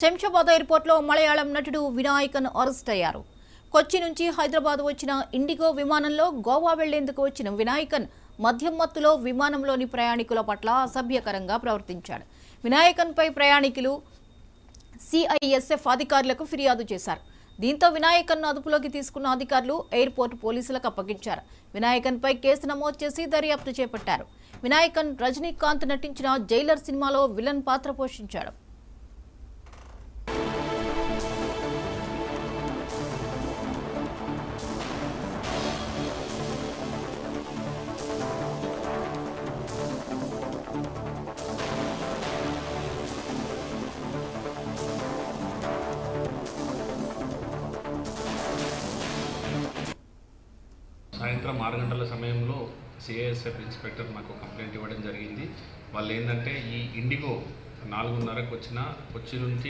శంషాబాద్ ఎయిర్పోర్ట్లో మలయాళం నటుడు వినాయకన్ అరెస్ట్ అయ్యారు. కొచ్చి నుంచి హైదరాబాద్ వచ్చిన ఇండిగో విమానంలో గోవా వెళ్లేందుకు వచ్చిన వినాయకన్ మద్యం మత్తులో విమానంలోని ప్రయాణికుల పట్ల అసభ్యకరంగా ప్రవర్తించాడు. వినాయకన్పై ప్రయాణికులు సిఐఎస్ఎఫ్ అధికారులకు ఫిర్యాదు చేశారు. దీంతో వినాయకన్ను అదుపులోకి తీసుకున్న అధికారులు ఎయిర్పోర్ట్ పోలీసులకు అప్పగించారు. వినాయకన్పై కేసు నమోదు చేసి దర్యాప్తు చేపట్టారు. వినాయకన్ రజనీకాంత్ నటించిన జైలర్ సినిమాలో విలన్ పాత్ర పోషించాడు. సాయంత్రం 6 గంటల సమయంలో సిఐఎస్ఎఫ్ ఇన్స్పెక్టర్ నాకు కంప్లైంట్ ఇవ్వడం జరిగింది. వాళ్ళు ఏంటంటే ఈ ఇండిగో 4:30కు వచ్చిన కొచ్చి నుంచి